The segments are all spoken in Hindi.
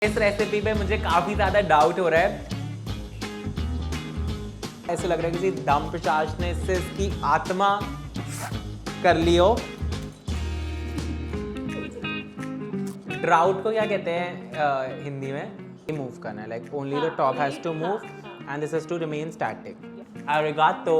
इस रेसिपी पे मुझे काफी ज्यादा डाउट हो रहा है। ऐसे लग रहा है किसी दम पिशाच ने इससे इसकी आत्मा कर ली हो। ड्राउट को क्या कहते हैं हिंदी में? मूव करना है, like only the top has to move and this has to remain static. arigato।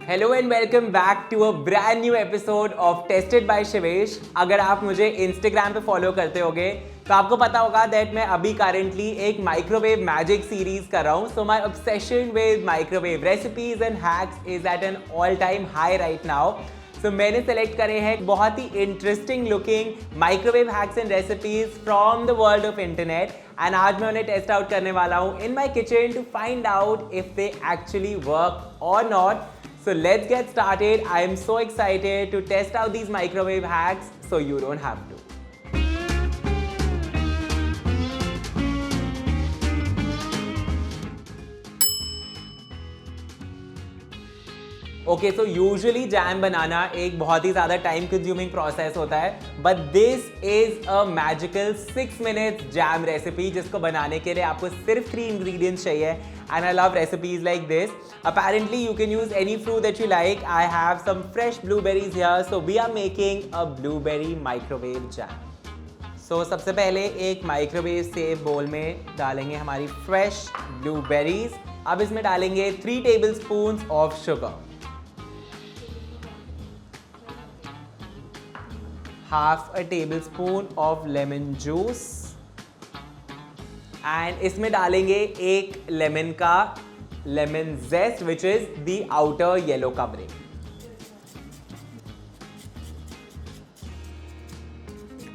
Hello and welcome back to a brand new episode of tested by Shivesh. अगर आप मुझे इंस्टाग्राम पे फॉलो करते होगे तो आपको पता होगा दैट मैं अभी करंटली एक माइक्रोवेव मैजिक सीरीज कर रहा हूँ। So my obsession with microwave recipes and hacks is at an all time high right now. तो मैंने सेलेक्ट करे हैं बहुत ही interesting looking microwave hacks and recipes from the world of internet and आज मैं उन्हें टेस्ट आउट करने वाला हूँ in my kitchen to find out if they actually work और not. So let's get started. I am so excited to test out these microwave hacks so you don't have to. Okay, so usually jam बनाना एक बहुत ही ज़्यादा time consuming process होता है, but this is a magical 6 minutes jam recipe जिसको बनाने के लिए आपको सिर्फ 3 ingredients चाहिए and I love recipes like this. Apparently you can use any fruit that you like. I have some fresh blueberries here, so we are making a blueberry microwave jam. So सबसे पहले एक माइक्रोवेव सेफ बोल में डालेंगे हमारी फ्रेश ब्लूबेरीज। अब इसमें डालेंगे 3 tablespoons of sugar, half a tablespoon of lemon juice and इसमें डालेंगे एक लेमन का lemon zest which is the outer yellow covering.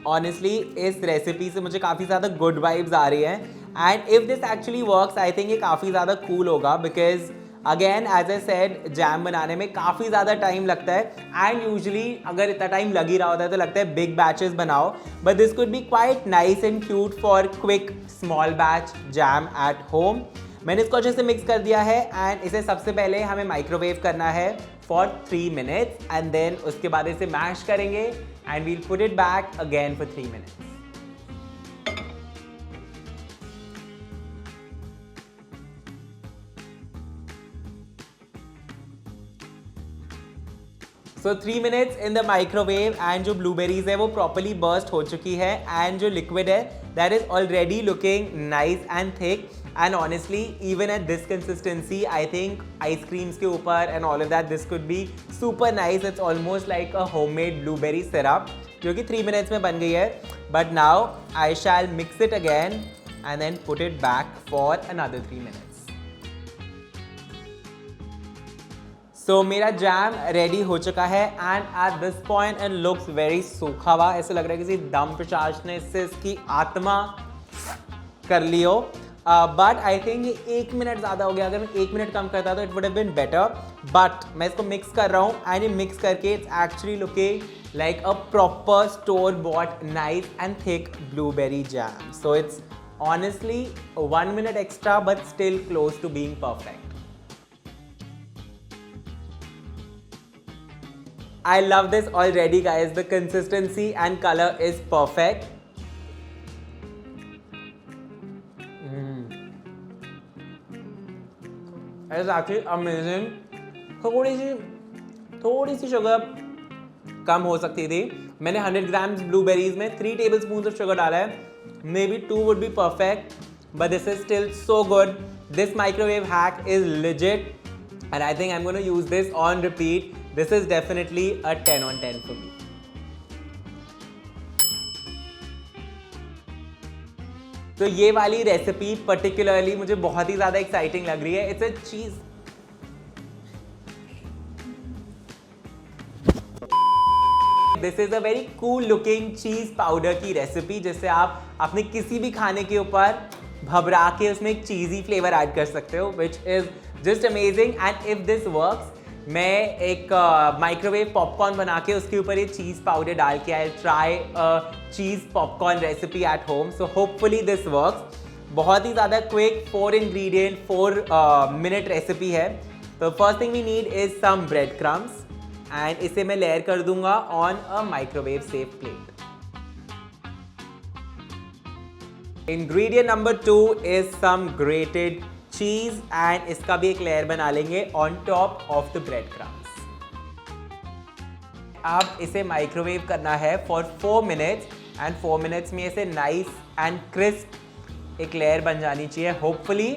Honestly इस रेसिपी से मुझे काफ़ी ज़्यादा गुड वाइब्स आ रही हैं and if this actually works I think ये काफ़ी ज़्यादा कूल होगा because again as I said jam बनाने में काफ़ी ज़्यादा टाइम लगता है एंड यूजुअली अगर इतना टाइम लग ही रहा होता है तो लगता है बिग बैचेस बनाओ, but this could be quite nice and cute for quick small batch jam at home. मैंने इसको अच्छे से मिक्स कर दिया है एंड इसे सबसे पहले हमें माइक्रोवेव करना है फॉर 3 मिनट्स एंड देन उसके बाद इसे मैश करेंगे and we'll put it back again for 3 minutes. So 3 minutes in the microwave and जो blueberries है वो properly burst हो चुकी है and जो liquid है that is already looking nice and thick and honestly even at this consistency I think ice creams के ऊपर and all of that this could be super nice. It's almost like a homemade blueberry syrup जो कि 3 minutes में बन गई है, but now I shall mix it again and then put it back for another 3 minutes. So मेरा जैम रेडी हो चुका है and eight this point and looks very सूखा हुआ। ऐसे लग रहा है किसी दम पिशाच ने इससे इसकी आत्मा कर ली हो, बट आई थिंक ये 1 मिनट ज़्यादा हो गया। अगर मैं 1 मिनट कम करता तो it would have been better, but मैं इसको मिक्स कर रहा हूँ एंड ये मिक्स करके it's actually looking like a proper store bought nice and thick blueberry jam. So it's honestly 1 minute extra but still close to being perfect. I love this already guys, the consistency and color is perfect. It's actually amazing. थोड़ी सी शुगर कम हो सकती थी। मैंने 100 grams ब्लूबेरीज में 3 tablespoons of sugar डाला है, maybe 2 would be perfect, but this is still so good. This microwave hack is legit and I think I'm going to use this on repeat. This is definitely a 10 on 10 for me. तो ये वाली रेसिपी पर्टिकुलरली मुझे बहुत ही ज़्यादा एक्साइटिंग लग रही है। It's a cheese, this is a very cool looking cheese powder की रेसिपी जिससे आप अपने किसी भी खाने के ऊपर भभरा के उसमें एक चीज़ी फ्लेवर ऐड कर सकते हो, which is just amazing. And if this works मैं एक माइक्रोवेव पॉपकॉर्न बना के उसके ऊपर ये चीज़ पाउडर डाल के I try cheese popcorn recipe at home. So hopefully this works. बहुत ही ज़्यादा क्विक 4 इंग्रेडिएंट 4 मिनट रेसिपी है। तो first thing we need is some bread crumbs and इसे मैं लेयर कर दूंगा on a microwave safe plate. Ingredient number 2 is some grated cheese and इसका भी एक लेयर बना लेंगे on top of the bread crumbs. अब इसे माइक्रोवेव करना है फॉर 4 मिनट्स एंड 4 मिनट्स में इसे नाइस एंड क्रिस्प एक लेयर बन जानी चाहिए होपफुली।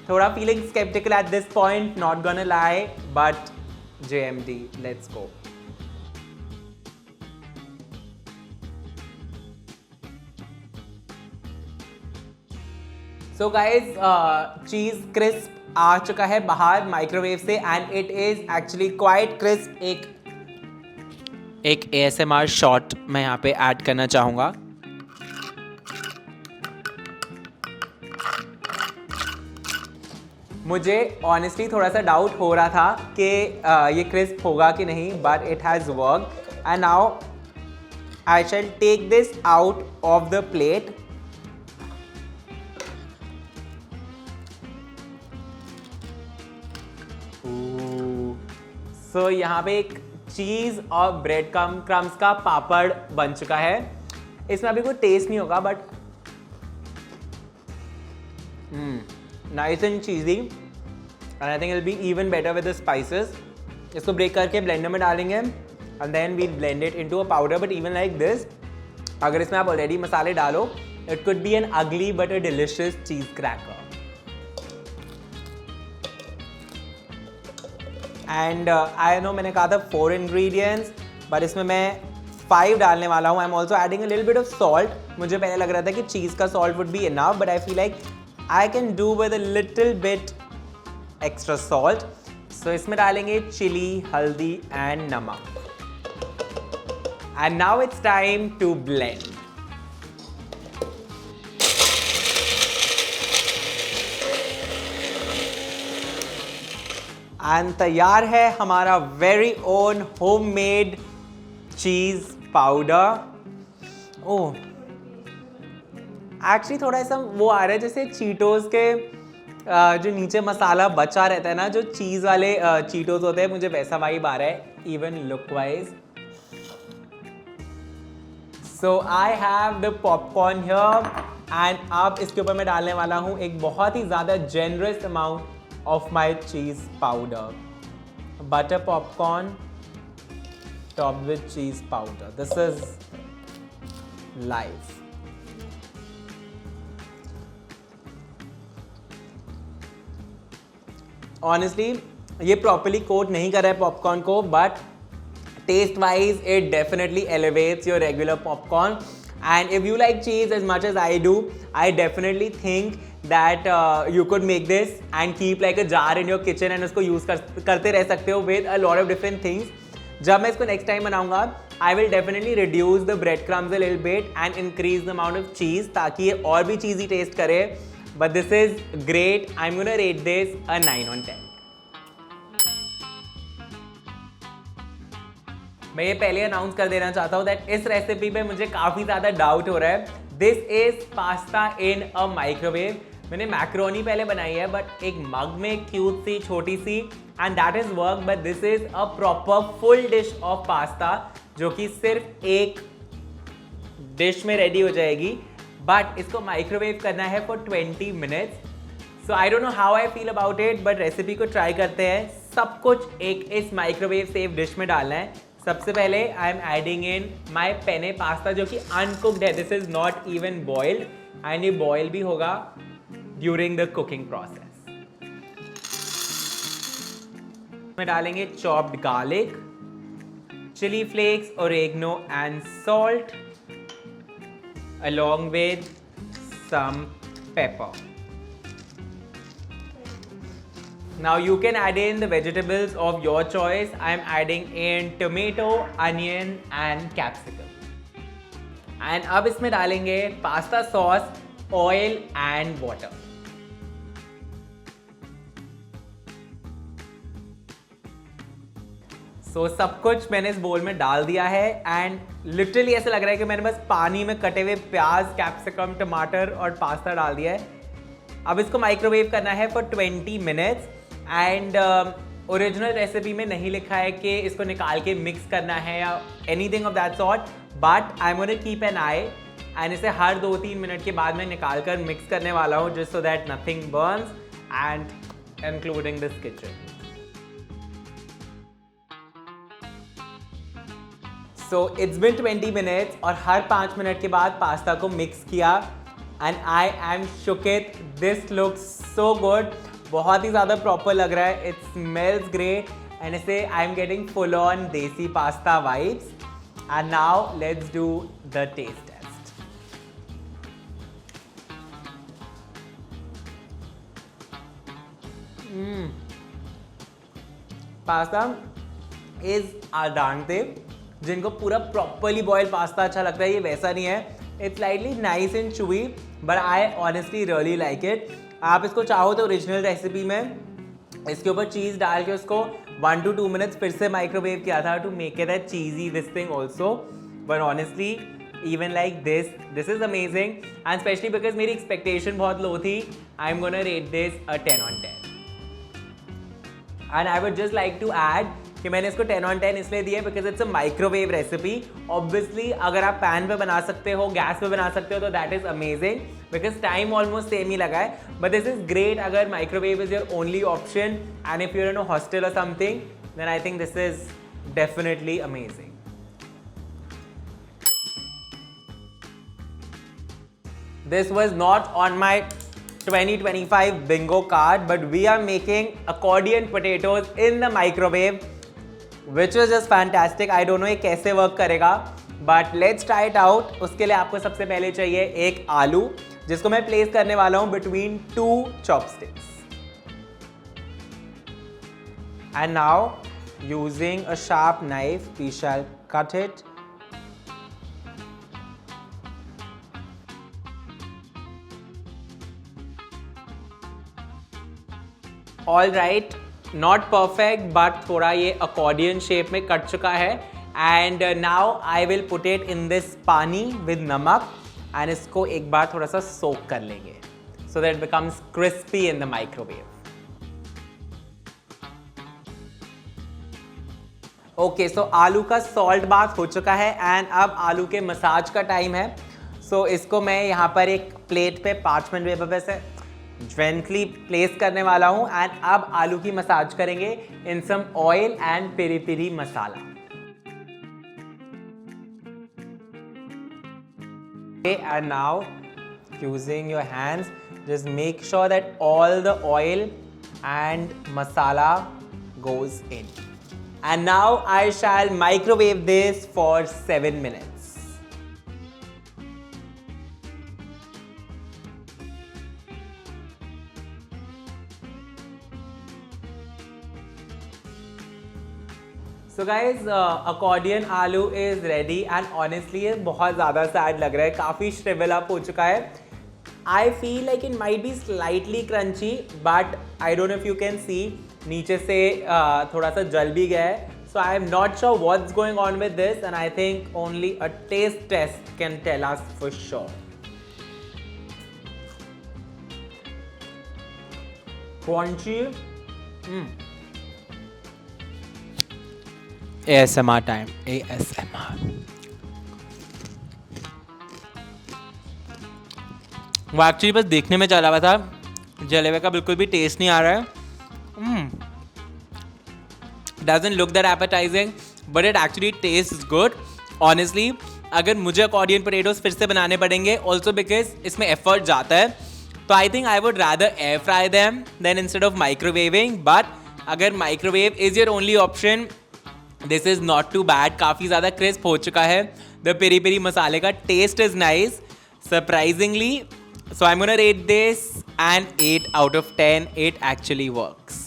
थोड़ा feeling sceptical at this point, not gonna lie, but JMD, let's go. So guys cheese crisp आ चुका है बाहर माइक्रोवेव से and it is actually quite crisp. एक ASMR शॉट मैं यहाँ पे ऐड करना चाहूँगा। मुझे ऑनेस्टली थोड़ा सा डाउट हो रहा था कि ये क्रिस्प होगा कि नहीं, but it has worked and now I shall take this out of the plate. So यहाँ पे एक चीज़ और ब्रेड क्रम्स का पापड़ बन चुका है। इसमें अभी कोई टेस्ट नहीं होगा, but nice and cheesy and I think it will be even better with the spices. इसको ब्रेक करके ब्लेंडर में डालेंगे and then we blend it into a powder. But even like this, अगर इसमें आप ऑलरेडी मसाले डालो, it could be an ugly but a delicious cheese cracker. And I know मैंने कहा था 4 इंग्रेडिएंट्स, बट इसमें मैं 5 डालने वाला हूँ। I am also adding a little bit of salt. मुझे पहले लग रहा था कि चीज़ का salt would be enough, but I feel like I can do with a little bit extra salt. So इसमें डालेंगे चिली, हल्दी एंड नमक। And now it's time to blend. And तैयार है हमारा very own homemade cheese powder. Oh, actually थोड़ा ऐसा वो आ रहा है जैसे चीटोस के जो नीचे मसाला बचा रहता है ना, जो चीज़ वाले चीटोस होते हैं, मुझे वैसा वाइब आ रहा है even look wise. So I have the popcorn here and अब इसके ऊपर मैं डालने वाला हूँ एक बहुत ही ज़्यादा generous amount of my cheese powder. Butter popcorn topped with cheese powder. This is live. Honestly, ये properly coat नहीं कर रहा है popcorn को, but taste wise it definitely elevates your regular popcorn. And if you like cheese as much as I do, I definitely think that you could make this and keep like a jar in your kitchen and उसको use करते रह सकते हो with a lot of different things. जब मैं इसको next time बनाऊंगा, I will definitely reduce the breadcrumbs a little bit and increase the amount of cheese ताकि ये और भी cheesy taste करे. But this is great. I'm gonna rate this a 9 on 10. मैं ये पहले अनाउंस कर देना चाहता हूँ दैट इस रेसिपी पे मुझे काफ़ी ज़्यादा डाउट हो रहा है। This is pasta in a microwave. मैंने मैक्रोनी पहले बनाई है, बट एक मग में क्यूट सी छोटी सी, and that is work. But this is a proper full dish of pasta जो कि सिर्फ एक डिश में रेडी हो जाएगी, बट इसको माइक्रोवेव करना है for 20 minutes. So I don't know how I feel about it, but recipe को ट्राई करते हैं। सब कुछ एक इस माइक्रोवेव सेफ डिश में डालना है। सबसे पहले I am adding in my penne pasta जो कि अनकुक्ड है। This is not even boiled and ये बॉयल भी होगा ड्यूरिंग द कुकिंग प्रोसेस। में डालेंगे chopped garlic, chilli flakes, oregano and salt along with some pepper. Now you can add in the vegetables of your choice. I am adding in tomato, onion and capsicum. And अब इसमें डालेंगे pasta sauce, oil and water. So सब कुछ मैंने इस बोल में डाल दिया है एंड लिटरली ऐसा लग रहा है कि मैंने बस पानी में कटे हुए प्याज, कैप्सिकम, टमाटर और पास्ता डाल दिया है। अब इसको माइक्रोवेव करना है for 20 minutes and original recipe में नहीं लिखा है कि इसको निकाल के मिक्स करना है या anything of that sort, but I am gonna keep an I and इसे हर 2-3 मिनट के बाद मैं निकाल कर मिक्स करने वाला हूँ, just so that nothing Burns and including this kitchen. So it's been 20 minutes और हर 5 मिनट के बाद पास्ता को मिक्स किया and I am shook it, this looks so good, बहुत ही ज़्यादा प्रॉपर लग रहा है, इट स्मेल्स ग्रेट एंड इसे I am getting full on desi pasta vibes. And now let's do the taste test. Pasta is al dente, जिनको पूरा प्रॉपरली बॉइल्ड पास्ता अच्छा लगता है, ये वैसा नहीं है। It's lightly nice and chewy, but I honestly really like it. आप इसको चाहो तो ओरिजिनल रेसिपी में इसके ऊपर चीज़ डाल के उसको 1 to 2 मिनट्स फिर से माइक्रोवेव किया था to make it that cheesy this thing also, but honestly even like this is amazing and specially because मेरी एक्सपेक्टेशन बहुत लो थी। I am gonna rate this a 10 on 10 and I would just like to add कि मैंने इसको 10 on 10 इसलिए दिया because it's a microwave recipe. Obviously अगर आप पैन पे बना सकते हो, गैस पे बना सकते हो, तो that is amazing because time almost same ही लगा है, बट दिस इज ग्रेट अगर microwave is your only option and if you're in a hostel और something, then I think this is definitely amazing. This was not on my 2025 bingo card, but we are making accordion potatoes in the microwave, which was just fantastic. I don't know ये कैसे वर्क करेगा, but let's try it out. उसके लिए आपको सबसे पहले चाहिए एक आलू, जिसको मैं प्लेस करने वाला हूँ between 2 chopsticks. And now, using a sharp knife, we shall cut it. All right, not perfect but थोड़ा ये अकॉर्डियन शेप में कट चुका है and now I will put it in this pani with namak and इसको एक बार थोड़ा सा सोक कर लेंगे so that becomes crispy in the microwave. Okay, so आलू का सॉल्ट बाथ हो चुका है एंड अब आलू के मसाज का टाइम है। सो इसको मैं यहाँ पर एक प्लेट पे 5 मिनट पेपर से जेंटली प्लेस करने वाला हूँ एंड अब आलू की मसाज करेंगे in some oil and peri peri masala. And now using your hands, just make sure that all the oil and masala goes in. And now I shall microwave this for 7 minutes. So guys, accordion आलू is ready and honestly ये बहुत ज़्यादा sad लग रहा है, काफ़ी shrivel up हो चुका है. I feel like it might be slightly crunchy, but I don't know if you can see नीचे से थोड़ा सा जल भी गया है. So I am not sure what's going on with this and I think only a taste test can tell us for sure. Crunchy. ASMR time. ASMR. वो एक्चुअली बस देखने में चला हुआ था, जलेबे का बिल्कुल भी टेस्ट नहीं आ रहा है. Doesn't look that appetizing, but it actually tastes good. Honestly, अगर मुझे accordion potatoes फिर से बनाने पड़ेंगे, also because इसमें effort जाता है, तो I think I would rather air fry them than instead of microwaving. But अगर microwave is your only option, this is not too bad. काफ़ी ज़्यादा क्रिस्प हो चुका है. द पेरी पेरी मसाले का taste is nice surprisingly. So I am gonna rate this and 8 out of 10. It actually works.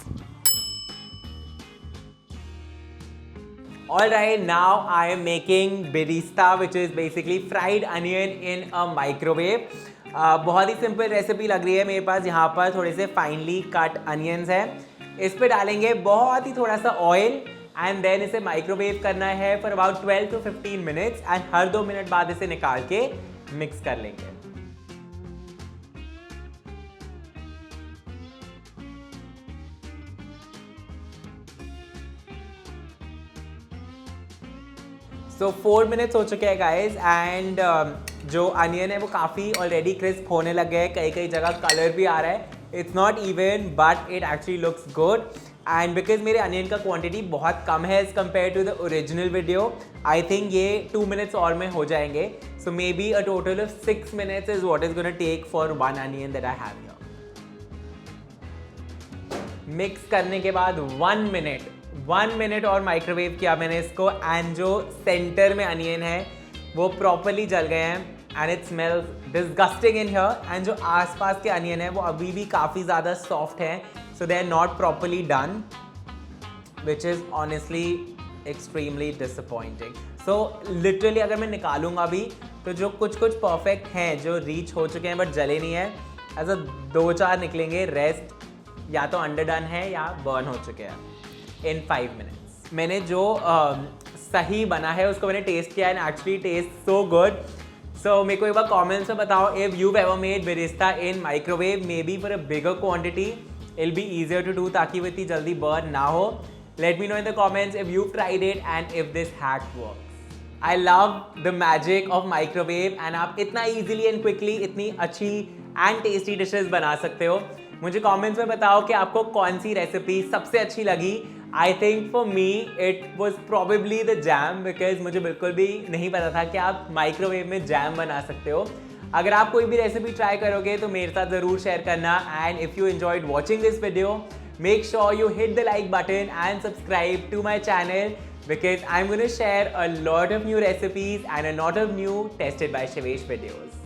Alright, now I am making birista, which is basically fried onion in a microwave. बहुत ही सिंपल रेसिपी लग रही है मेरे पास. यहाँ पर थोड़े से फाइनली कट अनियंस हैं. इस पर डालेंगे बहुत ही थोड़ा सा ऑयल एंड देन इसे माइक्रोवेव करना है for about 12 to 15 minutes and her 2 minute बाद इसे निकाल के मिक्स कर लेंगे. सो 4 मिनट्स हो चुके हैं गाइज एंड जो अनियन है वो काफ़ी ऑलरेडी क्रिस्प होने लग गए हैं, कई कई जगह कलर भी आ रहा है. It's not even but it actually looks good. And because मेरे अनियन का क्वांटिटी बहुत कम है as compared to the original video, I think ये 2 मिनट्स और में हो जाएंगे. So maybe a total of 6 minutes is what is gonna take for 1 onion that I have here. Mix करने के बाद 1 मिनट और माइक्रोवेव किया मैंने इसको. एंड जो सेंटर में अनियन है वो प्रॉपरली जल गए हैं and it smells disgusting in here. And जो आसपास के अनियन है वो अभी भी काफ़ी ज़्यादा सॉफ्ट हैं, so they are not properly done, which is honestly extremely disappointing. So literally अगर मैं निकालूंगा अभी तो जो कुछ परफेक्ट हैं जो रीच हो चुके हैं बट जले नहीं है, ऐसा 2-4 निकलेंगे. रेस्ट या तो अंडरडन है या बर्न हो चुके हैं इन 5 मिनट्स. मैंने जो सही बना है उसको मैंने टेस्ट किया and actually taste so good. So मेरे को एक बार कमेंट्स में बताओ if you ever made birista in microwave, maybe for a bigger quantity it be easier to do, ताकि वो इतनी जल्दी बर्न ना हो. Let me know in the comments if you tried it and if this hack works. I love the magic of microwave and आप इतना ईजिली एंड क्विकली इतनी अच्छी एंड टेस्टी डिशेज बना सकते हो. मुझे कमेंट्स में बताओ कि आपको कौन सी रेसिपी सबसे अच्छी लगी. I think for me it was probably the jam, because मुझे बिल्कुल भी नहीं पता था कि आप माइक्रोवेव में जैम बना सकते हो. अगर आप कोई भी रेसिपी ट्राई करोगे तो मेरे साथ ज़रूर शेयर करना. And if you enjoyed watching this video, make sure you hit the like button and subscribe to my channel, because I'm going to share a lot of new recipes and a lot of new Tested by Shivesh videos.